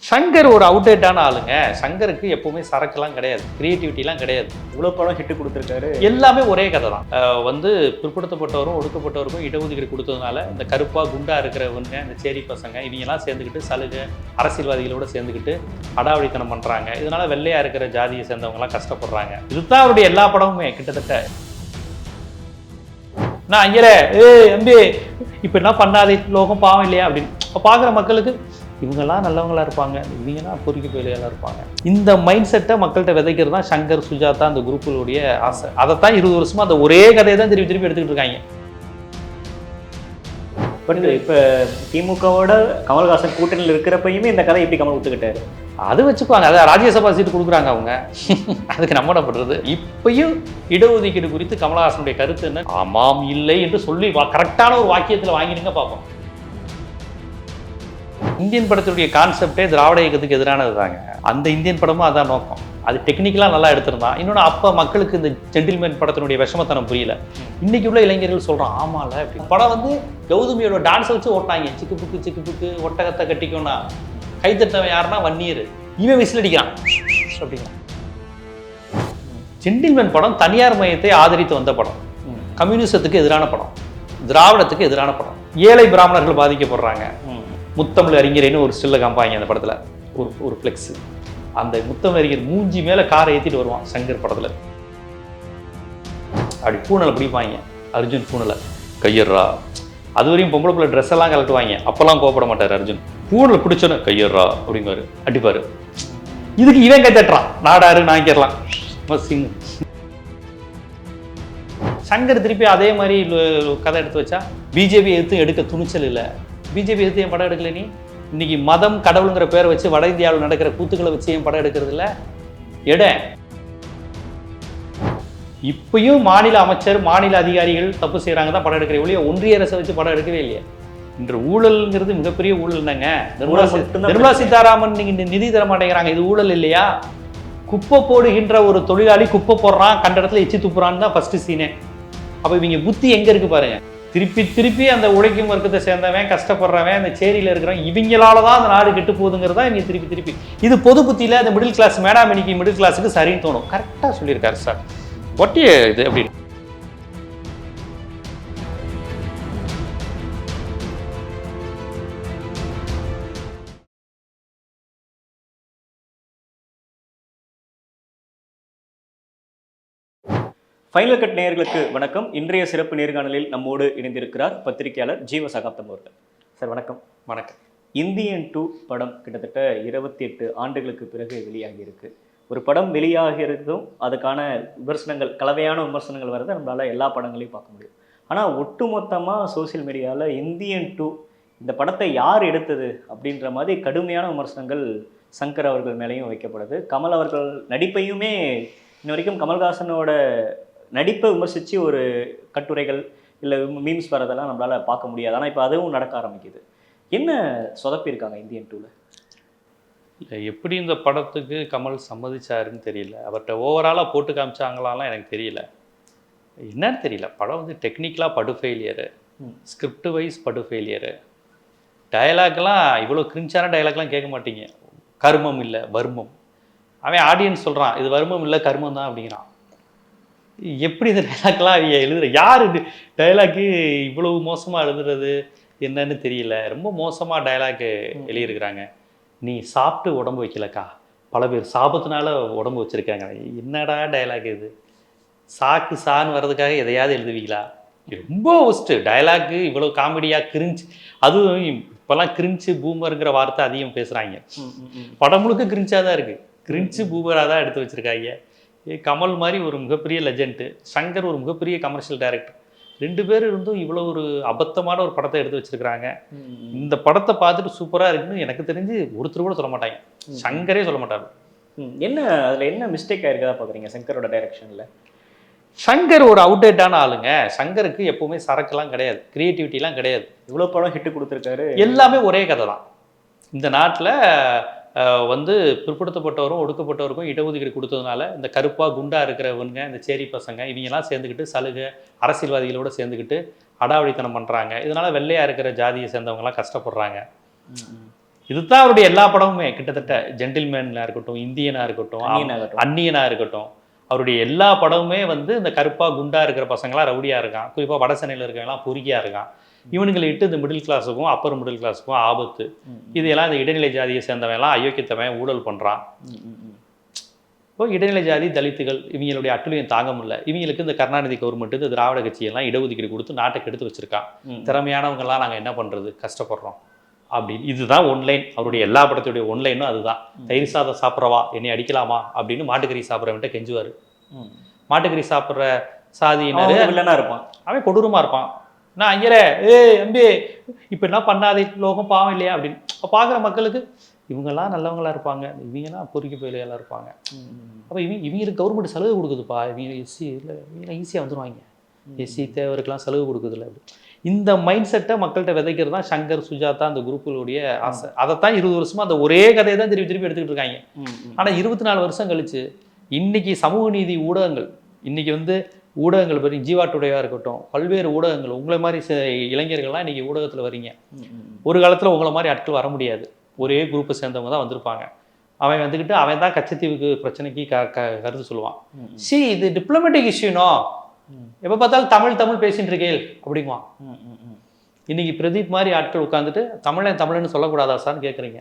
சங்கர் ஒரு அவுடேட்டான ஆளுங்க. சங்கருக்கு எப்பவுமே சரக்குலாம் கிடையாது, கிரியேட்டிவிட்டிலாம் கிடையாது. இவ்வளோ படம் ஹிட் கொடுத்துருக்காரு. எல்லாமே ஒரே கதை தான். வந்து பிற்படுத்தப்பட்டவரும் ஒடுக்கப்பட்டவருக்கும் இடஒதுக்கீடு கொடுத்ததுனால இந்த கருப்பா குண்டா இருக்கிறவங்க, இந்த சேரி பசங்க இவங்கெல்லாம் சேர்ந்துக்கிட்டு சலுகை அரசியல்வாதிகளோட சேர்ந்துக்கிட்டு அடாவடித்தனம் பண்றாங்க. இதனால வெள்ளையா இருக்கிற ஜாதியை சேர்ந்தவங்கலாம் கஷ்டப்படுறாங்க. இதுதான் அவருடைய எல்லா படமுமே கிட்டத்தட்ட. நான் ஐயரே எம்பி இப்போ என்ன பண்ணாதே, லோகம் பாவம் இல்லையா அப்படின்னு பார்க்குற மக்களுக்கு இவங்கெல்லாம் நல்லவங்களா இருப்பாங்க, இவங்கெல்லாம் பொறுக்கி போயிலாம் இருப்பாங்க. இந்த மைண்ட் செட்டை மக்கள்கிட்ட விதைக்கிறது தான் சங்கர், சுஜாதா அந்த குரூப்புடைய ஆசை. அதைத்தான் 20 வருஷமா அந்த ஒரே கதையை தான் திருப்பி திருப்பி எடுத்துக்கிட்டு இருக்காங்க. பட் இப்போ திமுகவோட கமல்ஹாசன் கூட்டணியில் இருக்கிறப்பயுமே இந்த கதை எப்படி கமல் ஒத்துக்கிட்டாரு? அது வச்சுக்குவாங்க, அதை ராஜ்யசபா சீட்டு கொடுக்குறாங்க அவங்க. அதுக்கு நம்ம என்ன பண்றது? இப்பயும் இடஒதுக்கீடு குறித்து கமல்ஹாசனுடைய கருத்து என்ன? ஆமாம் இல்லை என்று சொல்லி கரெக்டான ஒரு வாக்கியத்தில் வாங்கினுங்க பார்ப்போம். இந்தியன் படத்துடைய கான்செப்டே திராவிட இயக்கத்துக்கு எதிரானது தாங்க. அந்த இந்தியன் படமும் அதான் நோக்கம். அது டெக்னிக்கலாக நல்லா எடுத்திருந்தான். இன்னொன்று அப்போ மக்களுக்கு இந்த ஜென்டில்மேன் படத்தினுடைய விஷமத்தனம் புரியல. இன்னைக்கு உள்ள இளைஞர்கள் சொல்கிறான் ஆமால அப்படி. படம் வந்து கௌதமியோட டான்ஸ் வச்சு ஓட்டாங்க. சிக்கு புக்கு ஒட்டகத்தை கட்டிக்கோன்னா கைத்தட்டவன் யாருன்னா வன்னியர். இவன் விசில் அடிக்கிறான் அப்படிங்கிறான். ஜென்டில்மேன் படம் தனியார் மையத்தை ஆதரித்து வந்த படம், கம்யூனிசத்துக்கு எதிரான படம், திராவிடத்துக்கு எதிரான படம். ஏழை பிராமணர்கள் பாதிக்கப்படுறாங்க. முத்தமிழ் அறிஞர்னு ஒரு ஸ்டில்ல காமிப்பாங்க அந்த படத்தில். ஒரு ஃப்ளெக்ஸு. அந்த முத்தமிழ் அறிஞர் மூஞ்சி மேலே காரை ஏற்றிட்டு வருவான் சங்கர் படத்தில். அப்படி பூனலை பிடிப்பாங்க, அர்ஜுன் பூனலை கையர்றா. அது வரையும் பொம்பளை பிள்ளை ட்ரெஸ் எல்லாம் கலட்டுவாங்க. அப்பெல்லாம் கோவப்பட மாட்டார் அர்ஜுன். பூனலை பிடிச்சோன்னு கையர்றா அப்படிங்குவாரு, அடிப்பாரு. இதுக்கு இவன் கை தட்டுறான், நாடாரு நாய்க்கிறலாம் சிங். சங்கர் திருப்பி அதே மாதிரி கதை எடுத்து வச்சா பிஜேபி எடுக்க துணிச்சல் இல்லை. பிஜேபி எதிர்த்து என் படம் எடுக்கல. நீ இன்னைக்கு மதம் கடவுளுங்கிற பேரை வச்சு வட இந்தியாவில் நடக்கிற கூத்துக்களை வச்சு என் படம் எடுக்கிறது இல்லை. இப்பயும் மாநில அமைச்சர், மாநில அதிகாரிகள் தப்பு செய்யறாங்க தான் படம் எடுக்கிற ஒழிய ஒன்றிய அரசை வச்சு படம் எடுக்கவே இல்லையா? இன்று ஊழல்ங்கிறது மிகப்பெரிய ஊழல் தாங்க. நிர்மலா சீதாராமன் நீங்க நிதி தர மாட்டேங்கிறாங்க, இது ஊழல் இல்லையா? குப்பை போடுகின்ற ஒரு தொழிலாளி குப்பை போடுறான், கண்ட இடத்துல எச்சி துப்புறான்னு தான் ஃபர்ஸ்ட் சீனே. அப்ப இவங்க புத்தி எங்க இருக்கு பாருங்க. திருப்பி அந்த உழைக்கும் வர்க்கத்தை சேர்ந்தவன், கஷ்டப்படுறவன், அந்த சேரியில் இருக்கிறவன் இவங்களால தான் அந்த நாடு கெட்டு போகுதுங்கிறதா இவங்க திருப்பி இது பொது புத்தியில் அந்த மிடில் கிளாஸ் மேடாமணிக்கு மிடில் கிளாஸுக்கு சரின்னு தோணும். கரெக்டாக சொல்லியிருக்காரு சார். ஒட்டிய இது அப்படின்னு. ஃபைனல் கட் நேயர்களுக்கு வணக்கம். இன்றைய சிறப்பு நேர்காணலில் நம்மோடு இணைந்திருக்கிறார் பத்திரிகையாளர் ஜீவ சகாப்தம் அவர்கள். சார் வணக்கம். வணக்கம். இந்தியன் 2 படம் கிட்டத்தட்ட 28 ஆண்டுகளுக்கு பிறகு வெளியாகி இருக்கு. ஒரு படம் வெளியாகிறதும் அதுக்கான விமர்சனங்கள், கலவையான விமர்சனங்கள் வரதை நம்மளால எல்லா படங்களையும் பார்க்க முடியும். ஆனால் ஒட்டுமொத்தமாக சோசியல் மீடியாவில் இந்தியன் 2 இந்த படத்தை யார் எடுத்தது அப்படின்ற மாதிரி கடுமையான விமர்சனங்கள் சங்கர் அவர்கள் மேலேயும் வைக்கப்படுது. கமல் அவர்கள் நடிப்பையுமே இன்ன வரைக்கும் கமல்ஹாசனோட நடிப்பை விமர்சித்து ஒரு கட்டுரைகள் இல்லை மீம்ஸ் வரதெல்லாம் நம்மளால் பார்க்க முடியாது. ஆனால் இப்போ அதுவும் நடக்க ஆரம்பிக்குது. என்ன சொதப்பியிருக்காங்க இந்தியன் 2ல? இல்லை, எப்படி இந்த படத்துக்கு கமல் சம்மதிச்சாருன்னு தெரியல. அவர்கிட்ட ஓவராலாக போட்டு காமிச்சாங்களாலாம் எனக்கு தெரியல, என்னன்னு தெரியல. படம் வந்து டெக்னிக்கலாக படு ஃபெயிலியரு, ஸ்கிரிப்ட் வைஸ் படு ஃபெயிலியரு. டயலாக்லாம் இவ்வளோ கிரிஞ்சான டயலாக்லாம் கேட்க மாட்டீங்க. கர்மம் இல்லை வர்மம். அவன் ஆடியன்ஸ் சொல்கிறான் இது வர்மம் இல்லை கர்மம் தான் அப்படிங்கிறான். எப்படி இந்த டைலாக்லாம் அவங்க எழுதுற? யார் இது டைலாக்கு இவ்வளவு மோசமாக எழுதுறது என்னன்னு தெரியல. ரொம்ப மோசமாக டைலாக்கு எழுதியிருக்கிறாங்க. நீ சாப்பிட்டு உடம்பு வைக்கலக்கா, பல பேர் சாபத்தினால உடம்பு வச்சுருக்காங்க. என்னடா டைலாக் இது? சான்னு வர்றதுக்காக எதையாவது எழுதுவீங்களா? ரொம்ப ஒஸ்ட்டு டைலாக்கு. இவ்வளோ காமெடியாக கிரிஞ்சு, அதுவும் இப்போல்லாம் கிரிஞ்சு பூமருங்கிற வார்த்தை அதிகம் பேசுகிறாங்க. படம் முழுக்க கிரிஞ்சாக தான் இருக்குது. கிரிஞ்சு பூமராக தான் எடுத்து வச்சுருக்காங்க. கமல் மாதிரி ஒரு மிகப்பெரிய லெஜெண்டு, சங்கர் ஒரு மிகப்பெரிய கமர்ஷியல் டைரக்டர், 2 பேர் இருந்தும் இவ்வளோ ஒரு அபத்தமான ஒரு படத்தை எடுத்து வச்சிருக்கிறாங்க. இந்த படத்தை பார்த்துட்டு சூப்பராக இருக்குன்னு எனக்கு தெரிஞ்சு ஒருத்தர் கூட சொல்ல மாட்டாங்க. சங்கரே சொல்ல மாட்டாரு. என்ன அதில் என்ன மிஸ்டேக் ஆயிருக்கதா பார்க்குறீங்க சங்கரோட டைரக்ஷனில்? சங்கர் ஒரு அவுடேட்டான ஆளுங்க. சங்கருக்கு எப்பவுமே சரக்குலாம் கிடையாது, கிரியேட்டிவிட்டிலாம் கிடையாது. இவ்வளோ படம் ஹிட்டு கொடுத்துருக்காரு. எல்லாமே ஒரே கதை தான். இந்த நாட்டில் வந்து பிற்படுத்தப்பட்டவரும் ஒடுக்கப்பட்டவருக்கும் இடஒதுக்கீடு கொடுத்ததுனால இந்த கருப்பா குண்டா இருக்கிறவங்க, இந்த சேரி பசங்க இவங்கெல்லாம் சேர்ந்துக்கிட்டு சலுகை அரசியல்வாதிகளோட சேர்ந்துக்கிட்டு அடாவடித்தனம் பண்ணுறாங்க. இதனால வெள்ளையா இருக்கிற ஜாதியை சேர்ந்தவங்கலாம் கஷ்டப்படுறாங்க. இதுதான் அவருடைய எல்லா படமுமே கிட்டத்தட்ட. ஜென்டில்மேனா இருக்கட்டும், இந்தியனா இருக்கட்டும், அந்நியனாகட்டும். அந்நியனா இருக்கட்டும், அவருடைய எல்லா படமுமே வந்து இந்த கருப்பா குண்டா இருக்கிற பசங்களாம் ரவுடியா இருக்கான், குறிப்பா வட சென்னையில் இருக்கிறவங்களாம் பொறுக்கியா இருக்கான், இவனுங்களை இட்டு இந்த மிடில் கிளாஸுக்கும் அப்பர் மிடில் கிளாஸுக்கும் ஆபத்து, இதெல்லாம் இந்த இடைநிலை ஜாதியை சேர்ந்தவன்லாம் அயோக்கியத்தவன் ஊழல் பண்றான். இப்போ இடைநிலை ஜாதி தலித்துகள் இவங்களுடைய அட்டுழியம் தாங்க முடியல, இவங்களுக்கு இந்த கருணாநிதி கவர்மெண்ட் இந்த திராவிட கட்சியெல்லாம் இடஒதுக்கீடு கொடுத்து நாட்டை கெடுத்து வச்சிருக்கான், திறமையானவங்கெல்லாம் நாங்கள் என்ன பண்ணுறது, கஷ்டப்படுறோம் அப்படின்னு. இதுதான் ஒன்லைன், அவருடைய எல்லா படத்துடைய ஒன்லைனும் அதுதான். தயிர் சாதம் சாப்பிட்றவா என்னை அடிக்கலாமா அப்படின்னு மாட்டுக்கறி சாப்பிட்றவன்ட்ட கெஞ்சுவார். மாட்டுக்கறி சாப்பிட்ற சாதியினர் வில்லனா இருப்பான், அவன் கொடூரமாக இருப்பான். நான் ஐயரே எம்பி இப்போ என்ன பண்ணாதே, லோகம் பாவம் இல்லையா அப்படின்னு. பார்க்குற மக்களுக்கு இவங்கெல்லாம் நல்லவங்களா இருப்பாங்க, இவங்கெல்லாம் பொறுக்கி போயிலாம் இருப்பாங்க. அப்போ இவங்களுக்கு கவர்மெண்ட் சலுகை கொடுக்குதுப்பா, இவங்க எஸ்சி இல்லை, இவங்கெல்லாம் ஈஸியாக வந்துடுவாங்க, எஸ்சி தேவருக்கெல்லாம் சலுகை கொடுக்குதுல்ல அப்படி. இந்த மைண்ட் செட்டை மக்கள்கிட்ட விதைக்கிறது தான் சங்கர், சுஜாதா அந்த குரூப்புகளுடைய ஆசை. அதைத்தான் 20 வருஷமா அந்த ஒரே கதையை தான் திருப்பி திருப்பி எடுத்துக்கிட்டு இருக்காங்க. ஆனால் 24 வருஷம் கழிச்சு இன்னைக்கு சமூக நீதி ஊடகங்கள், இன்னைக்கு வந்து ஊடகங்கள் பற்றி ஜீவாட்டுடையா இருக்கட்டும், பல்வேறு ஊடகங்கள், உங்களை மாதிரி இளைஞர்கள்லாம் இன்னைக்கு ஊடகத்தில் வரீங்க. ஒரு காலத்தில் உங்களை மாதிரி ஆட்கள் வர முடியாது, ஒரே குரூப்பை சேர்ந்தவங்க தான் வந்திருப்பாங்க. அவன் வந்துக்கிட்டு அவன் தான் கச்சத்தீவுக்கு பிரச்சனைக்கு கருத்து சொல்லுவான். இது டிப்ளமேட்டிக் இஷ்யூனோ, எப்போ பார்த்தாலும் தமிழ் தமிழ் பேசிட்டு இருக்கேள் அப்படிங்குவான். இன்னைக்கு பிரதீப் மாதிரி ஆட்கள் உட்காந்துட்டு தமிழன்னு சொல்லக்கூடாதா சார்னு கேட்குறீங்க.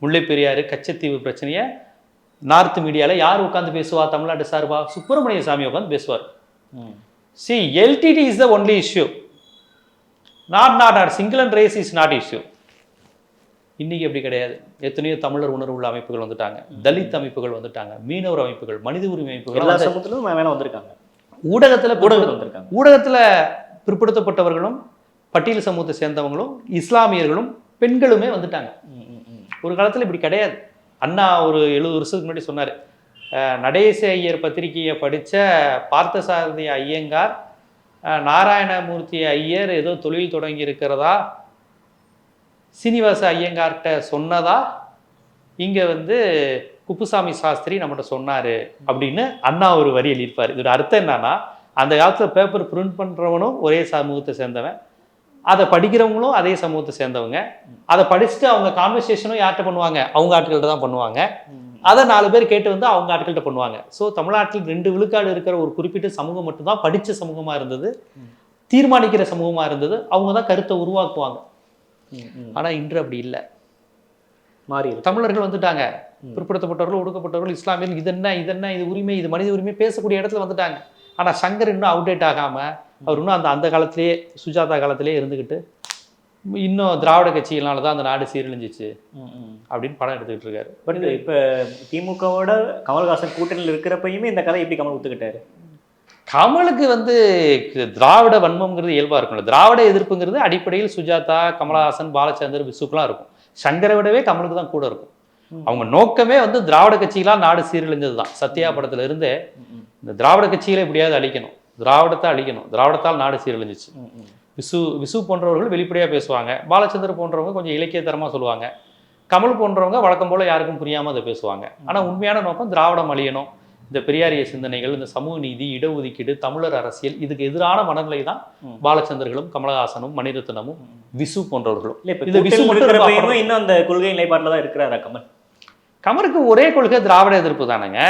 முல்லை பெரியாறு கச்சத்தீவு பிரச்சனையை நார்த் மீடியாவில் யார் உட்காந்து பேசுவா தமிழ்நாட்டு சார்பா? சுப்பிரமணிய சாமி உட்காந்து பேசுவார். LTT is the only issue, not single and race is not issue. இன்னைக்கு எப்படி கிடையாது. எத்தனையோ தமிழர் உணர்வு உள்ள அமைப்புகள் வந்துட்டாங்க, தலித் அமைப்புகள் வந்துட்டாங்க, மீனவர் அமைப்புகள், மனித உரிமை அமைப்புகள் எல்லா சமூகத்திலும் மேலே வந்திருக்காங்க. ஊடகத்தில் பிற்படுத்தப்பட்டவர்களும் பட்டியல் சமூகத்தை சேர்ந்தவங்களும் இஸ்லாமியர்களும் பெண்களுமே வந்துட்டாங்க. ஒரு காலத்தில் இப்படி கிடையாது. அண்ணா ஒரு 70 வருஷத்துக்கு முன்னாடி சொன்னார், நடேச ஐயர் பத்திரிகையை படித்த பார்த்தசாரதி ஐயங்கார் நாராயணமூர்த்தி ஐயர் ஏதோ தொழில் தொடங்கி இருக்கிறதா சீனிவாச ஐயங்கார்கிட்ட சொன்னதா இங்கே வந்து குப்புசாமி சாஸ்திரி நம்மகிட்ட சொன்னார் அப்படின்னு அண்ணா ஒரு வரி எழுதியிருப்பார். இதோட அர்த்தம் என்னன்னா, அந்த காலத்தில் பேப்பர் பிரிண்ட் பண்ணுறவனும் ஒரே சமூகத்தை சேர்ந்தவன், அதை படிக்கிறவங்களும் அதே சமூகத்தை சேர்ந்தவங்க, அதை படிச்சுட்டு அவங்க கான்வர்சேஷனும் யார்கிட்ட பண்ணுவாங்க, அவங்க ஆட்கள்கிட்ட தான் பண்ணுவாங்க, அதை 4 பேர் கேட்டு வந்து அவங்க ஆட்கள்கிட்ட பண்ணுவாங்க. ஸோ தமிழ்நாட்டில் 2 விழுக்காடு இருக்கிற ஒரு குறிப்பிட்ட சமூகம் மட்டும்தான் படித்த சமூகமாக இருந்தது, தீர்மானிக்கிற சமூகமாக இருந்தது, அவங்க தான் கருத்தை உருவாக்குவாங்க. ஆனால் இன்று அப்படி இல்லை, மாறி தமிழர்கள் வந்துட்டாங்க, பிற்படுத்தப்பட்டவர்கள், ஒடுக்கப்பட்டவர்கள், இஸ்லாமியர்கள், இது உரிமை, இது மனித உரிமை பேசக்கூடிய இடத்துல வந்துட்டாங்க. ஆனால் சங்கர் இன்னும் அவுடேட் ஆகாமல் அவர் இன்னும் அந்த காலத்திலேயே சுஜாதா காலத்திலேயே இருந்துக்கிட்டு இன்னும் திராவிட கட்சிகளால தான் அந்த நாடு சீரழிஞ்சிச்சு அப்படின்னு படம் எடுத்துக்கிட்டு இருக்காரு. பட் இப்போ திமுகவோட கமல்ஹாசன் கூட்டணியில் இருக்கிறப்பயுமே இந்த கதை எப்படி கமல் ஒத்துக்கிட்டாரு? கமலுக்கு வந்து திராவிட வன்மம்ங்கிறது இயல்பாக இருக்கும்ல, திராவிட எதிர்ப்புங்கிறது அடிப்படையில் சுஜாதா, கமலஹாசன், பாலச்சந்தர், விசுக்கெலாம் இருக்கும். சங்கரை விடவே கமலுக்கு தான் கூட இருக்கும். அவங்க நோக்கமே வந்து திராவிட கட்சிகளால் நாடு சீரழிஞ்சது தான். சத்யா படத்துல இருந்தே இந்த திராவிட கட்சிகளை எப்படியாவது அழிக்கணும், திராவிடத்தை அழிக்கணும், திராவிடத்தால் நாடு சீரழிஞ்சிச்சு. விசு போன்றவர்கள் வெளிப்படையாக பேசுவாங்க, பாலச்சந்தர் போன்றவங்க கொஞ்சம் இலக்கியத்தரமாக சொல்லுவாங்க, கமல் போன்றவங்க வழக்கம் போல் யாருக்கும் புரியாமல் அதை பேசுவாங்க. ஆனால் உண்மையான நோக்கம் திராவிடம் அழியணும், இந்த பெரியாரிய சிந்தனைகள், இந்த சமூக நீதி, இடஒதுக்கீடு, தமிழர் அரசியல், இதுக்கு எதிரான மனநிலை தான் பாலச்சந்தர்களும் கமலஹாசனும் மணிரத்னமும் விசு போன்றவர்களும். இது விசு மட்டும் இன்னும் அந்த கொள்கை நிலைப்பாட்டில் தான் இருக்கிறாரா கமல்? கமலுக்கு ஒரே கொள்கை திராவிட எதிர்ப்பு தானேங்க.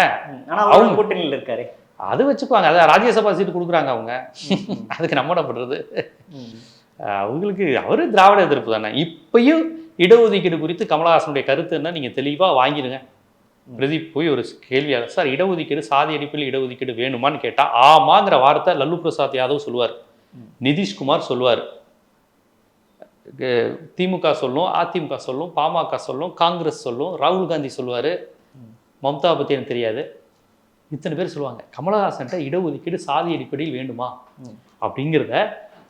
ஆனால் அவங்க கூட்டணியில் இருக்காரு, அது வச்சுக்குவாங்க, அதான் ராஜ்யசபா சீட்டு கொடுக்குறாங்க அவங்க, அதுக்கு நம்ம என்ன பண்ணுறது? அவங்களுக்கு அவரு திராவிட எதிர்ப்பு தானே. இப்பயும் இடஒதுக்கீடு குறித்து கமலஹாசனுடைய கருத்து என்ன நீங்கள் தெளிவாக வாங்கிடுங்க. பிரதீப் போய் ஒரு கேள்வியாளர், சார் இடஒதுக்கீடு சாதி அடிப்படையில் இடஒதுக்கீடு வேணுமான்னு கேட்டால் ஆமாங்கிற வார்த்தை லல்லு பிரசாத் யாதவ் சொல்லுவார், நிதிஷ்குமார் சொல்லுவார், திமுக சொல்லும், அதிமுக சொல்லும், பாமக சொல்லும், காங்கிரஸ் சொல்லும், ராகுல் காந்தி சொல்லுவார், மம்தா பற்றி எனக்கு தெரியாது, இத்தனை பேர் சொல்லுவாங்க. கமலஹாசன்ட்ட இடஒதுக்கீடு சாதி அடிப்படையில் வேண்டுமா அப்படிங்கிறத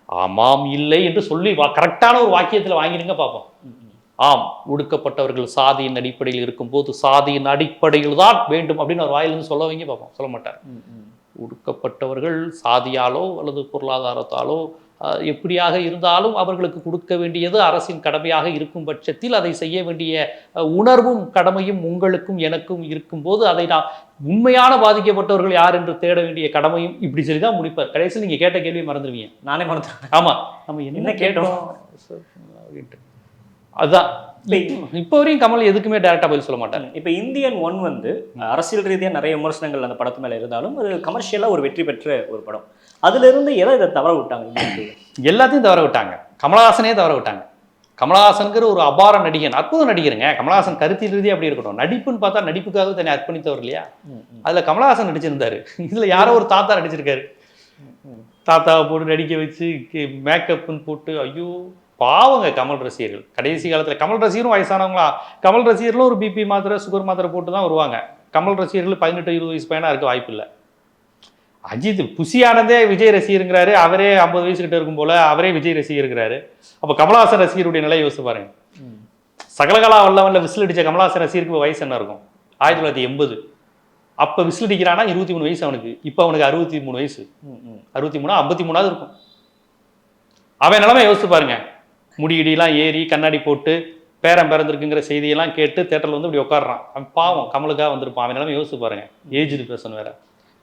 ஆமாம் இல்லை என்று சொல்லி கரெக்டான ஒரு வாக்கியத்தில் வாங்கிடுங்க பார்ப்போம். ஆம், ஒடுக்கப்பட்டவர்கள் சாதியின் அடிப்படையில் இருக்கும்போது சாதியின் அடிப்படையில் தான் வேண்டும் அப்படின்னு ஒரு வாயிலிருந்து சொல்ல வைங்க பார்ப்போம். சொல்ல மாட்டார். ஒடுக்கப்பட்டவர்கள் சாதியாலோ அல்லது பொருளாதாரத்தாலோ எப்படியாக இருந்தாலும் அவர்களுக்கு கொடுக்க வேண்டியது அரசின் கடமையாக இருக்கும் பட்சத்தில் அதை செய்ய வேண்டிய உணர்வும் கடமையும் உங்களுக்கும் எனக்கும் இருக்கும்போது அதை நான் உண்மையான பாதிக்கப்பட்டவர்கள் யார் என்று தேட வேண்டிய கடமையும் இப்படி சொல்லி தான் முடிப்பார். கடைசியில் நீங்கள் கேட்ட கேள்வியை மறந்துடுவீங்க. நானே மறந்துட்டேன். ஆமாம், நம்ம என்ன கேட்டோம் அப்படின்ட்டு. அதுதான் இப்போ வரையும் கமல் எதுக்குமே டேரக்டா பதில் சொல்ல மாட்டார். இப்போ இந்தியன் 1 வந்து அரசியல் ரீதியா நிறைய விமர்சனங்கள் அந்த படத்து மேல இருந்தாலும் அது கமர்ஷியலா ஒரு வெற்றி பெற்ற ஒரு படம். அதுல இருந்து எதை இதை தவற விட்டாங்க? எல்லாத்தையும் தவற விட்டாங்க. கமலஹாசனே தவற விட்டாங்க. கமலஹாசன்கிற ஒரு அபார நடிகன், அற்புத நடிகருங்க. கமலஹாசன் கருத்தியல் ரீதியாக அப்படி இருக்கட்டும், நடிப்புன்னு பார்த்தா நடிப்புக்காக தன்னை அர்ப்பணித்தவர் இல்லையா. அதுல கமலஹாசன் நடிச்சிருந்தாரு. இதுல யாரோ ஒரு தாத்தா நடிச்சிருக்காரு. தாத்தாவை போட்டு நடிக்க வச்சு மேக்கப்னு போட்டு, ஐயோ பாவங்க கமல் ரசிகர்கள். கடைசி காலத்தில் கமல் ரசிகரும் வயசானவங்களா, கமல் ரசிகர்களும் ஒரு பிபி மாத்திரை சுகர் மாத்திரை போட்டு தான் வருவாங்க. கமல் ரசிகர்கள் 18-20 வயசு பையனா இருக்க வாய்ப்பு இல்லை. அஜித் புசியானதே விஜய் ரசிகருங்கிறாரு, அவரே 50 வயசு கிட்ட இருக்கும் போல அவரே விஜய் ரசிகருங்கிறாரு. அப்போ கமலஹாசன் ரசிகருடைய நிலை யோசிச்சு பாருங்க. சகலகலா வல்லவன்ல விசில் அடிச்ச கமலஹாசன் ரசிகருக்கு வயசு என்ன இருக்கும்? 1980. அப்போ விசில் அடிக்கிறானா 23 வயசு அவனுக்கு. இப்போ அவனுக்கு 63 வயசு. 63 53 இருக்கும். அவன் நிலைமை யோசிச்சு பாருங்க. முடியடியெல்லாம் ஏறி கண்ணாடி போட்டு பேரம் பிறந்திருக்குங்கிற செய்தியெல்லாம் கேட்டு தேட்டரில் வந்து இப்படி உட்காடுறான். அவன் பாவம் கமலுக்காக வந்திருப்பான். அவன் நிலைமை யோசிச்சு பாருங்க. ஏஜ்டு பர்சன் வேற.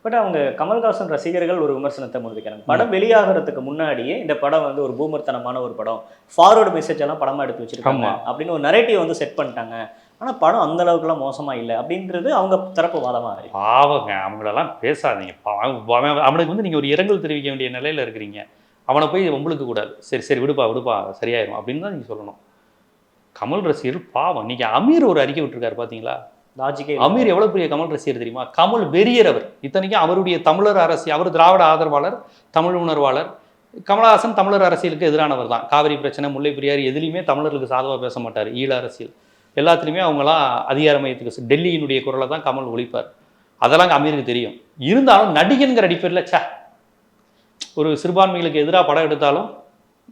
பட் அவங்க கமல்ஹாசன் ரசிகர்கள் ஒரு விமர்சனத்தை முன்வைக்கிறாங்க. படம் வெளியாகிறதுக்கு முன்னாடியே இந்த படம் வந்து ஒரு பூமர்த்தனமான ஒரு படம், ஃபார்வர்டு மெசேஜ் எல்லாம் படமா எடுத்து வச்சிருக்காங்க அப்படின்னு ஒரு நரேட்டிவ் வந்து செட் பண்ணிட்டாங்க. ஆனால் படம் அந்த அளவுக்குலாம் மோசமா இல்லை அப்படின்றது அவங்க தரப்பு வாதமா இருக்கு. பாவங்க அவங்களெல்லாம் பேசாதீங்க. அவனுக்கு வந்து நீங்க ஒரு இரங்கல் தெரிவிக்க வேண்டிய நிலையில இருக்கிறீங்க. அவனை போய் உங்களுக்கு கூடாது. சரி சரி விடுப்பா சரியாயிரும் அப்படின்னு தான் நீங்க சொல்லணும். கமல் ரசிகர் பாவம். நீங்க அமீர் ஒரு அறிக்கை விட்டுருக்காரு பாத்தீங்களா? லாஜிக்கே. அமீர் எவ்வளவு பெரிய கமல் ரசிகர் தெரியுமா? கமல் வெறியர் அவர். இத்தனைக்கும் அவருடைய தமிழர் அரசியல், அவர் திராவிட ஆதரவாளர், தமிழ் உணர்வாளர். கமலஹாசன் தமிழர் அரசியலுக்கு எதிரானவர் தான். காவிரி பிரச்சனை, முல்லை பெரியார் எதுலையுமே தமிழர்களுக்கு சாதகமாக பேச மாட்டார். ஈழ அரசியல் எல்லாத்துலேயுமே அவங்களாம் அதிகார மையத்துக்கு டெல்லியினுடைய குரலை தான் கமல் ஒழிப்பார். அதெல்லாம் அமீருக்கு தெரியும். இருந்தாலும் நடிகன்கிற அடிப்படையில் ஒரு சிறுபான்மைகளுக்கு எதிராக படம் எடுத்தாலும்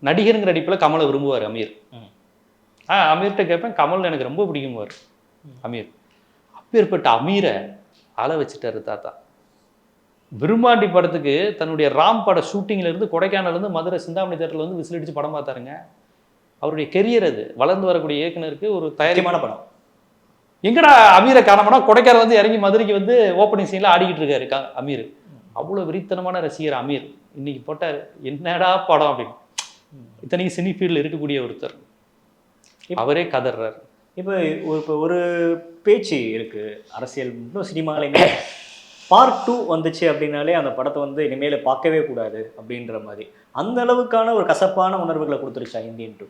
நடிகருங்கிற அடிப்பில் கமலை விரும்புவார் அமீர். அமீர்கிட்ட கேட்பேன், கமல் எனக்கு ரொம்ப பிடிக்கும்வார் அமீர். அப்பேற்பட்ட அமீரை ஆள வச்சுட்டாரு தாத்தா. விரும்பாண்டி படத்துக்கு தன்னுடைய ராம் பட ஷூட்டிங்லேருந்து கொடைக்கானலேருந்து மதுரை சிந்தாமணி தேட்டரில் வந்து விசில் அடித்து படம் பார்த்தாருங்க. அவருடைய கெரியர் அது. வளர்ந்து வரக்கூடிய இயக்குனருக்கு ஒரு தயாரிமான படம். எங்கடா அமீரை காணோம்னா கொடைக்கானல் வந்து இறங்கி மதுரைக்கு வந்து ஓப்பனிங் சீனில் ஆடிக்கிட்டு இருக்காரு அமீர். அவ்வளோ விரித்தனமான ரசிகர் அமீர். இன்னைக்கு போட்டார் என்னடா படம் அப்படின்னு. இத்தனைக்கு சினி ஃபீல்டில் இருக்கக்கூடிய ஒருத்தர் அவரே கதறார். இப்போ ஒரு பேச்சு இருக்கு அரசியல் சினிமாலையுமே. பார்ட் 2 வந்துச்சு அப்படின்னாலே அந்த படத்தை வந்து இனிமேல் பார்க்கவே கூடாது அப்படின்ற மாதிரி அந்த அளவுக்கான ஒரு கசப்பான உணர்வுகளை கொடுத்துருச்சா இந்தியன் 2?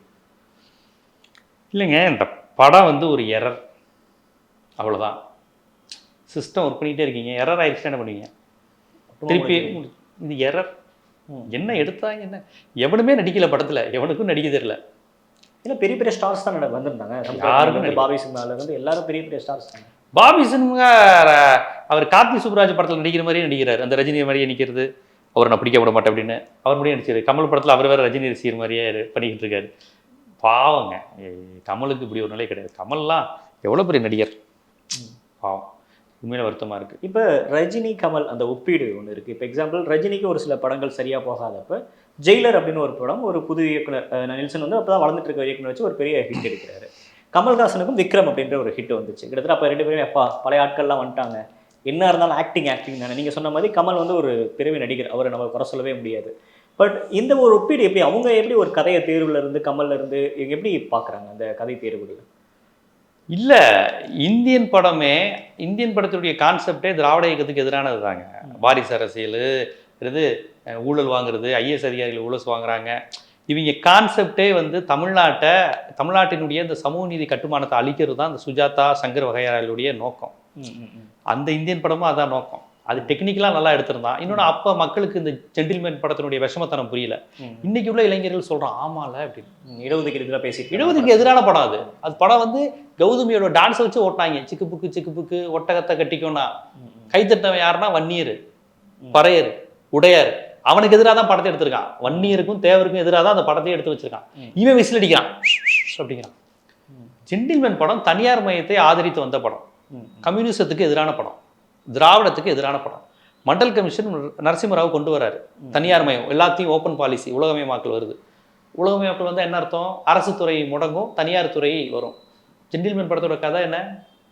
இல்லைங்க, இந்த படம் வந்து ஒரு எரர், அவ்வளோதான். சிஸ்டம் ஒர்க் பண்ணிகிட்டே இருக்கீங்க, எரர் ஆயிடுச்சு என்ன பண்ணுவீங்க? திருப்பி இது எரர். என்ன எடுத்தாங்க என்ன? எவனுமே நடிக்கல படத்தில், எவனுக்கும் நடிக்க தெரியல. இல்லை பெரிய பெரிய ஸ்டார்ஸ் தான் வந்திருந்தாங்க. யாருக்கும் பாபி சிம்ஹால வந்து எல்லாரும் பெரிய பெரிய ஸ்டார்ஸ் தாங்க. பாபி சிம்ஹா அவர் கார்த்தி சுப்ராஜ் படத்தில் நடிக்கிற மாதிரியே நடிக்கிறார். அந்த ரஜினி மாதிரியே நிற்கிறது. அவரை நான் பிடிக்க விட மாட்டேன் அப்படின்னு அவர் முடியே நடிச்சாரு. கமல் படத்தில் அவர் வேறு ரஜினி ரசிகர் மாதிரியே பண்ணிக்கிட்டு இருக்காரு. பாவங்க, கமலுக்கு இப்படி ஒரு நிலை கிடையாது. கமல்லாம் எவ்வளோ பெரிய நடிகர். பாவம், உண்மையில வருத்தமாக இருக்குது. இப்போ ரஜினி கமல் அந்த ஒப்பீடு ஒன்று இருக்குது. இப்போ எக்ஸாம்பிள் ரஜினிக்கு ஒரு சில படங்கள் சரியாக போகாதப்ப ஜெயிலர் அப்படின்னு ஒரு படம் ஒரு புது இயக்குனர் நெல்சன் வந்து அப்போ தான் வளர்ந்துட்டு இருக்க இயக்குனர் வச்சு ஒரு பெரிய ஹிட் எடுக்கிறாரு. கமல்ஹாசனுக்கும் விக்ரம் அப்படின்ற ஒரு ஹிட் வந்துச்சு. கிட்டத்தட்ட அப்போ 2 பேரும் எப்பா பழைய ஆட்கள்லாம் வந்துட்டாங்க, என்ன இருந்தாலும் ஆக்டிங் தானே. நீங்கள் சொன்ன மாதிரி கமல் வந்து ஒரு பெரிய நடிகர், அவரை நம்ம குறை சொல்லவே முடியாது. பட் இந்த ஒரு ஒப்பீடு எப்படி அவங்க எப்படி ஒரு கதையை தேர்வுல இருந்து கமல்ல இருந்து எப்படி பார்க்குறாங்க அந்த கதை தேர்வுகள்? இல்லை, இந்தியன் படமே, இந்தியன் படத்துடைய கான்செப்டே திராவிட இயக்கத்துக்கு எதிரானது தாங்க. வாரிசு அரசியல், இது ஊழல் வாங்குறது, ஐஏஎஸ் அதிகாரிகள் ஊழல் வாங்குறாங்க. இவங்க கான்செப்டே வந்து தமிழ்நாட்டினுடைய இந்த சமூக நீதி கட்டுமானத்தை அழிக்கிறது தான் இந்த சுஜாதா சங்கர் வகையாளுடைய நோக்கம். அந்த இந்தியன் படமும் அதான் நோக்கம். அது டெக்னிக்கலாக நல்லா எடுத்திருந்தான். இன்னொன்று அப்போ மக்களுக்கு இந்த ஜென்டில்மேன் படத்தினுடைய விஷமத்தனம் புரியல. இன்னைக்கு உள்ள இளைஞர்கள் சொல்கிறான் ஆமால அப்படின்னு. இடஒதுக்கு எதிரான படம் அது. அது படம் வந்து கௌதமியோட டான்ஸை வச்சு ஓட்டினாங்க. சிக்கு புக்கு ஒட்டகத்தை கட்டிக்கோன்னா கைத்தட்டவன் யாருன்னா வன்னியர், பறையர், உடையார். அவனுக்கு எதிராக தான் படத்தை எடுத்திருக்கான். வன்னியருக்கும் தேவருக்கும் எதிராக தான் அந்த படத்தையே எடுத்து வச்சிருக்கான். இவன் விசில் அடிக்கிறான் அப்படிங்கிறான். ஜென்டில்மேன் படம் தனியார் மையத்தை ஆதரித்து வந்த படம், கம்யூனிசத்துக்கு எதிரான படம், திராவிடத்துக்கு எதிரான படம். மண்டல் கமிஷன் நரசிம்மராவ் கொண்டு வராரு. தனியார் மயம் எல்லாத்தையும் ஓப்பன் பாலிசி, உலகமயமாக்கல் வருது. உலகமயமாக்கல் வந்து என்ன அர்த்தம்? அரசு துறை முடங்கும், தனியார் துறை வரும். ஜென்டில்மேன் படத்தோட கதை என்ன?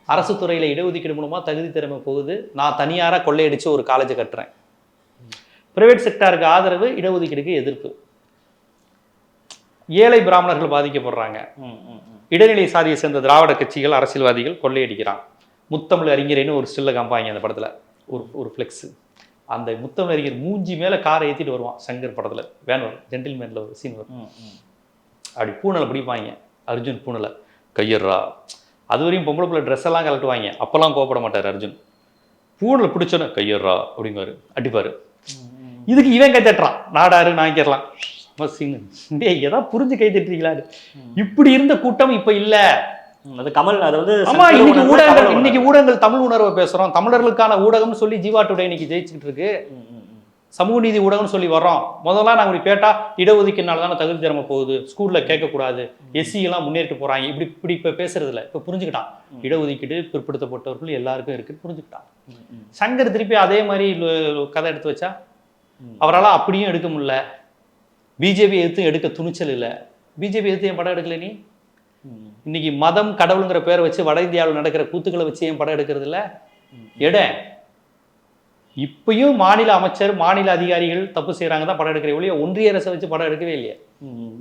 அரசு துறையில் இடஒதுக்கீடு மூலமாக தகுதி திறமை போகுது, நான் தனியாராக கொள்ளையடிச்சு ஒரு காலேஜை கட்டுறேன். பிரைவேட் செக்டாருக்கு ஆதரவு, இடஒதுக்கீடுக்கு எதிர்ப்பு. ஏழை பிராமணர்கள் பாதிக்கப்படுறாங்க. இடைநிலை சாதியை சேர்ந்த திராவிட கட்சிகள் அரசியல்வாதிகள் கொள்ளையடிக்கிறான். முத்தமிழ் அறிஞரேன்னு ஒரு ஸ்டில்ல காமிப்பாங்க அந்த படத்தில், ஒரு ஃப்ளெக்ஸு. அந்த முத்தமிழ் அறிஞர் மூஞ்சி மேலே காரை ஏற்றிட்டு வருவான் சங்கர் படத்தில். வேன் வரும், ஜென்டில்மேனில் ஒரு சீன் வரும். அப்படி பூனலை பிடிப்பாங்க, அர்ஜுன் பூனலை கையறா. அது வரையும் பொம்பளை பிள்ளை ட்ரெஸ் எல்லாம் கலட்டுவாங்க. அப்போல்லாம் கோவப்பட மாட்டார் அர்ஜுன். பூனலை பிடிச்சோன்னு கையறா அப்படிங்குவாரு, அடிப்பார். இதுக்கு இவன் கை தட்டுறான், நாடாரு நாய்க்கிறலாம். ஏதாவது புரிஞ்சு கை தட்டுறீங்களா? இப்படி இருந்த கூட்டம் இப்ப இல்ல. அது கமல். அதாவது இன்னைக்கு ஊடகங்கள் தமிழ் உணர்வை பேசுறோம், தமிழர்களுக்கான ஊடகம்னு சொல்லி ஜீவா டுடே இன்னைக்கு ஜெயிச்சுக்கிட்டு இருக்கு. சமூக நீதி ஊடகம்னு சொல்லி வர்றோம். முதல்ல நாங்கள் இப்படி கேட்டா இடஒதுக்கீடுனால தானே தகுதி திறமை போகுது, ஸ்கூல்ல கேட்கக்கூடாது, எஸ்சி எல்லாம் முன்னேறிட்டு போறாங்க, இப்படி இப்ப பேசுறது இல்லை. இப்ப புரிஞ்சுக்கிட்டான், இடஒதுக்கீடு பிற்படுத்தப்பட்டவர்கள் எல்லாருக்கும் இருக்குன்னு புரிஞ்சுக்கிட்டான். சங்கர் திருப்பி அதே மாதிரி கதை எடுத்து வச்சா அவரால் அப்படியும் எடுக்க முடியல. பிஜேபி எதிர்த்து எடுக்க துணிச்சல் இல்லை. பிஜேபி எதிர்த்து என் படம் எடுக்கல. நீ இன்னைக்கு மதம் கடவுளுங்கிற பேரை வச்சு வட இந்தியாவில் நடக்கிற கூத்துக்களை வச்சு என் படம் எடுக்கிறது இல்லை. இப்பயும் மாநில அமைச்சர் மாநில அதிகாரிகள் தப்பு செய்யறாங்க தான் படம் எடுக்கிற ஒழிய ஒன்றிய அரசை வச்சு படம் எடுக்கவே இல்லையா?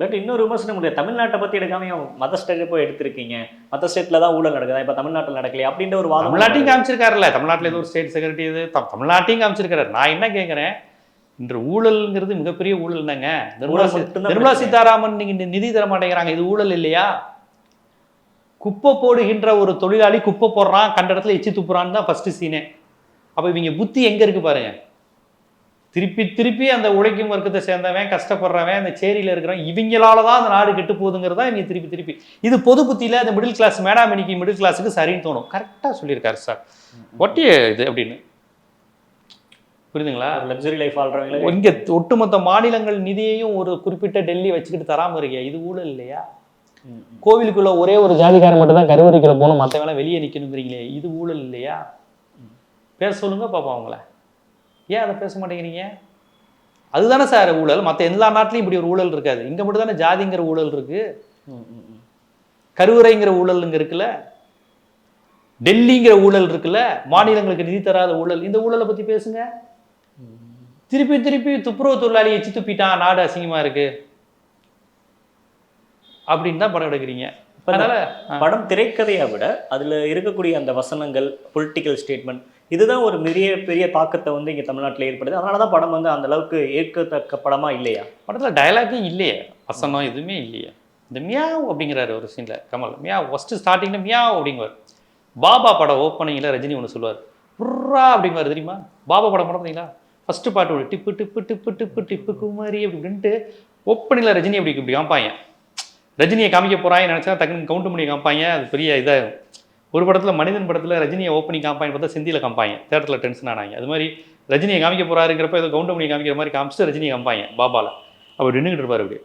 பட் இன்னொரு விமர்சனம் முடியாது, தமிழ்நாட்டை பத்தி எடுக்காம மற்ற ஸ்டேட் போய் எடுத்திருக்கீங்க, மற்ற ஸ்டேட்ல தான் ஊழல் நடக்குதா, இப்ப தமிழ்நாட்டில் நடக்கலையா அப்படின்ற ஒரு வாதம். தமிழ்நாட்டையும் காமிச்சிருக்காருல்ல, தமிழ்நாட்டில் ஏதோ ஒரு ஸ்டேட் செக்ரட்டரி இது தமிழ்நாட்டையும் காமிச்சிருக்காரு. நான் என்ன கேட்கிறேன், இன்று ஊழல்ங்கிறது மிகப்பெரிய ஊழல் தாங்க. நிர்மலா சீதாராமன் நீங்க நிதி தர மாட்டேங்கிறாங்க, இது ஊழல் இல்லையா? குப்பை போடுகின்ற ஒரு தொழிலாளி குப்பை போடுறான், கண்ட இடத்துல எச்சி துப்புறான்னு தான் ஃபர்ஸ்ட் சீனே. அப்போ இவங்க புத்தி எங்கே இருக்கு பாருங்க. திருப்பி திருப்பி அந்த உழைக்கும் வர்க்கத்தை சேர்ந்தவன், கஷ்டப்படுறவன், அந்த சேரியில் இருக்கிறவன், இவங்களால தான் அந்த நாடு கெட்டு போகுதுங்கிறதா இவங்க திருப்பி திருப்பி. இது பொது புத்தியில் அந்த மிடில் கிளாஸ் மேடாமணிக்கு மிடில் கிளாஸுக்கு சரின்னு தோணும். கரெக்டாக சொல்லியிருக்காரு சார். ஒட்டியே இது அப்படின்னு புரியுதுங்களா? லக்ஸரி லைஃப் வாழ்றவங்க இங்கே ஒட்டுமொத்த மாநிலங்கள் நிதியையும் ஒரு குறிப்பிட்ட டெல்லி வச்சுக்கிட்டு தராமல் இருக்கியா, இது ஊழல் இல்லையா? கோவிலுக்குள்ள ஒரே ஒரு ஜாதிக்காரன் மட்டும் தான் கருவறைக்குள்ள போகணும், மற்றவெல்லாம் வெளியே நிற்கணுங்கிறீங்களே, இது ஊழல் இல்லையா? பேச சொல்லுங்க பாப்பா அவங்கள. ஏன் அதை பேச மாட்டேங்கிறீங்க? அதுதானே சார் ஊழல். மற்ற எல்லா நாட்டிலையும் இப்படி ஒரு ஊழல் இருக்காது. இங்கே மட்டும் தானே ஜாதிங்கிற ஊழல் இருக்கு, கருவறைங்கிற ஊழல் இங்கே இருக்குல்ல, டெல்லிங்கிற ஊழல் இருக்குல்ல, மாநிலங்களுக்கு நிதி தராத ஊழல். இந்த ஊழலை பற்றி பேசுங்க. திருப்பி திருப்பி துப்புரவு தொழிலாளி எச்சி துப்பிட்டான், நாடு அசிங்கமா இருக்கு அப்படின்னு தான் படம் எடுக்கிறீங்க. அதனால படம் திரைக்கதையை விட அதில் இருக்கக்கூடிய அந்த வசனங்கள், பொலிட்டிக்கல் ஸ்டேட்மெண்ட், இதுதான் ஒரு பெரிய தாக்கத்தை வந்து இங்கே தமிழ்நாட்டில் ஏற்படுது. அதனால தான் படம் வந்து அந்த அளவுக்கு ஏற்கத்தக்க படமா இல்லையா? படத்தில் டயலாக்கும் இல்லையே, வசனம் எதுவுமே இல்லையே. இந்த மியாவ் அப்படிங்கிறாரு ஒரு சீனில் கமல். மியாவ் ஃபஸ்ட்டு ஸ்டார்டிங்கில் மியாவ் அப்படிங்குவார். பாபா படம் ஓப்பனிங்கில் ரஜினி ஒன்று சொல்லுவார், புர்ரா அப்படிங்குவார். தெரியுமா பாபா படம் பார்த்தீங்களா? ஃபஸ்ட்டு பாட்டு ஒரு டிப்பு டிப்பு டிப்பு டிப்பு டிப்பு குமாரி அப்படின்ட்டு ஓப்பனிங்கில் ரஜினி அப்படி இப்படி காமிப்பாங்க. ரஜினியை காமிக்க போகிறாங்க நினச்சா டக்குன்னு கவுண்ட் பண்ணி காமிப்பாங்க. அது பெரிய இதாக ஒரு படத்தில் மனிதன் படத்தில் ரஜினியை ஓப்பனிங் காமிப்பாங்க பார்த்தா சிந்தியில் காமிப்பாங்க, தேட்டரில் டென்ஷன் ஆனாங்க. அது மாதிரி ரஜினியை காமிக்க போகிறாருங்கிறப்ப ஏதோ கவுண்ட் பண்ணி காமிக்கிற மாதிரி காமிச்சிட்டு ரஜினியை காமிப்பாங்க பாபாவில். அவர் நின்றுக்கிட்டு இருப்பார் அப்படி,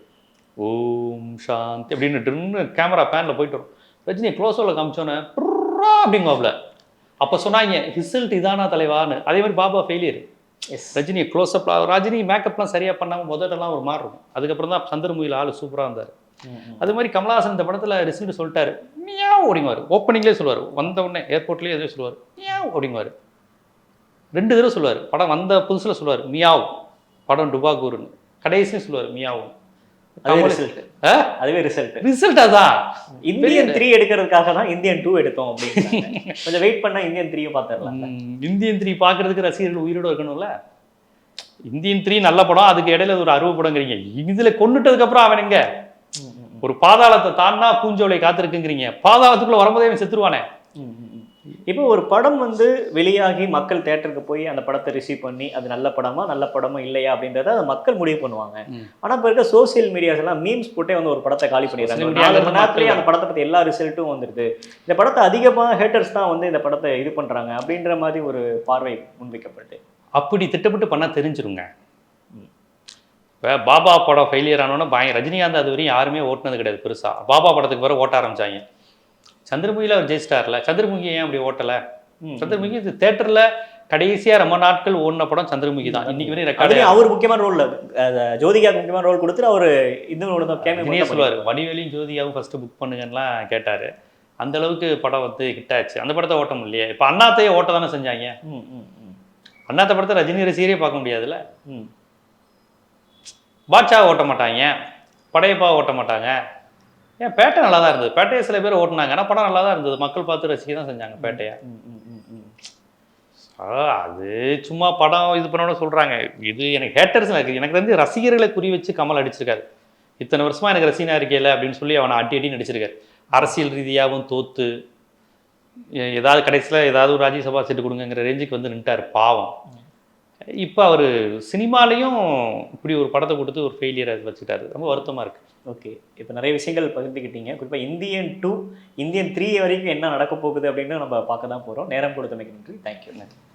ஓம் சாந்தி அப்படின்னு கேமரா பேனில் போயிட்டு வரும். ரஜினியை க்ளோஸோவில் காமிச்சோன்னே ப்ரா அப்படிங்குவாப்ல. அப்போ சொன்னாங்க ரிசல்ட் இதானா தலைவான்னு. அதே மாதிரி பாபா ஃபெயிலியர். ரஜினியை க்ளோஸ்அப், ரஜினி மேக்கப்லாம் சரியாக பண்ணாமல் முதலெல்லாம் ஒரு மாதிரி இருக்கும். அதுக்கப்புறம் தான் சந்திரமுகியில் ஆள் சூப்பராக இருந்தார். அது மாதிரி கமலஹாசன் இந்த படத்தில் ரிசல்ட் சொல்லிட்டாரு, மியாவ் அப்படிங்குவார். ஓப்பனிங்லேயே சொல்லுவார், வந்த உடனே ஏர்போர்ட்லேயே எதுவும் சொல்லுவார், மியாவ் அப்படிங்குவார். 2 தடவை சொல்லுவார். படம் வந்த புதுசில் சொல்லுவார் மியாவ், படம் டுபாகூர்னு, கடைசியும் சொல்லுவார் மியாவும். அதுவே ரிசல்ட் அதான். இந்தியன் 3 எடுக்கிறதுக்காக தான் இந்தியன் 2 எடுத்தோம் அப்படின்னு கொஞ்சம் வெயிட் பண்ணா இந்தியன் 3 பார்த்துடலாம். இந்தியன் 3 பார்க்கறதுக்கு ரசிகர்கள் உயிரோடு இருக்கணும்ல. இந்தியன் 3 நல்ல படம், அதுக்கு இடையில ஒரு அறுவை படங்கிறீங்க. இதுல கொண்டுட்டதுக்கு அப்புறம் அவன் எங்க ஒரு பாதாளத்தை தாண்டா பூஞ்சோலை காத்திருக்குங்கிறீங்க. பாதாளத்துக்குள்ள வரும்போதே அவன் செத்துருவானே. இப்போ ஒரு படம் வந்து வெளியாகி மக்கள் தேட்டருக்கு போய் அந்த படத்தை ரிசீவ் பண்ணி அது நல்ல படமா இல்லையா அப்படின்றத அதை மக்கள் முடிவு பண்ணுவாங்க. ஆனால் இப்போ இருக்க சோசியல் மீடியாஸ் எல்லாம் மீம்ஸ் போட்டே வந்து ஒரு படத்தை காலி பண்ணிடுறாங்க. 4 மணி நேரத்துலேயே அந்த படத்தை பற்றி எல்லா ரிசல்ட்டும் வந்துடுது. இந்த படத்தை அதிகமாக ஹேட்டர்ஸ் தான் வந்து இந்த படத்தை இது பண்ணுறாங்க அப்படின்ற மாதிரி ஒரு பார்வை முன்வைக்கப்பட்டு அப்படி திட்டமிட்டு பண்ணால் தெரிஞ்சிருங்க. இப்போ பாபா படம் ஃபெயிலியர் ஆனோன்னா ரஜினிகாந்த் அது வரையும் யாருமே ஓட்டினது கிடையாது பெருசாக. பாபா படத்துக்கு பிறகு ஓட்ட ஆரம்பிச்சாங்க. சந்திரமுகியில் அவர் ஜெயிச்சிட்டார்ல, சந்திரமுகி ஏன் அப்படி ஓட்டலை? சந்திரமுகி இது தேட்டரில் கடைசியாக ரொம்ப நாட்கள் ஓடின படம் சந்திரமுகி தான். இன்னைக்கு வரையும் ரெக்கார்டு. அவர் முக்கியமான ரோல், ஜோதிகாவுக்கு முக்கியமான ரோல் கொடுத்துட்டு அவர் இன்னும் சொல்லுவார், வடிவேலையும் ஜோதிகாவும் ஃபஸ்ட்டு புக் பண்ணுங்கலாம் கேட்டார். அந்த அளவுக்கு படம் வந்து ஹிட் ஆச்சு. அந்த படத்தை ஓட்ட முடியலையே. இப்போ அண்ணாத்தையே ஓட்ட தானே செஞ்சாங்க. அண்ணாத்த படத்தை ரஜினி ரசிகரே பார்க்க முடியாதுல்ல. பாட்ஷா ஓட்ட மாட்டாங்க, படையப்பா ஓட்ட மாட்டாங்க, ஏன் பேட்டை நல்லா தான் இருந்தது, பேட்டையை சில பேர் ஓட்டுனாங்க, ஆனால் படம் நல்லா தான் இருந்தது, மக்கள் பார்த்து ரசிக்க தான் செஞ்சாங்க பேட்டையை. அது சும்மா படம் இது பண்ணணும்னு சொல்கிறாங்க. இது எனக்கு ஹேட்டர்ஸ் இருக்குது, எனக்கு வந்து ரசிகர்களை குறி வச்சு கமல் அடிச்சிருக்காரு. இத்தனை வருஷமாக எனக்கு ரசிகனாக இருக்கல அப்படின்னு சொல்லி அவனை அடி நடிச்சிருக்காரு. அரசியல் ரீதியாகவும் தோத்து ஏதாவது கடைசியில் ஏதாவது ஒரு ராஜ்யசபா சீட்டு கொடுங்கிற ரேஞ்சுக்கு வந்து நின்ட்டார் பாவம். இப்போ அவர் சினிமாலேயும் இப்படி ஒரு படத்தை கொடுத்து ஒரு ஃபெயிலியரை வச்சுட்டாரு. ரொம்ப வருத்தமாக இருக்குது. ஓகே, இப்போ நிறைய விஷயங்கள் பகிர்ந்துக்கிட்டீங்க. குறிப்பாக இந்தியன் 2, இந்தியன் 3 வரைக்கும் என்ன நடக்க போகுது அப்படின்னு நம்ம பார்க்க தான் போகிறோம். நேரம் கொடுத்தமைக்கு நன்றி. தேங்க்யூ.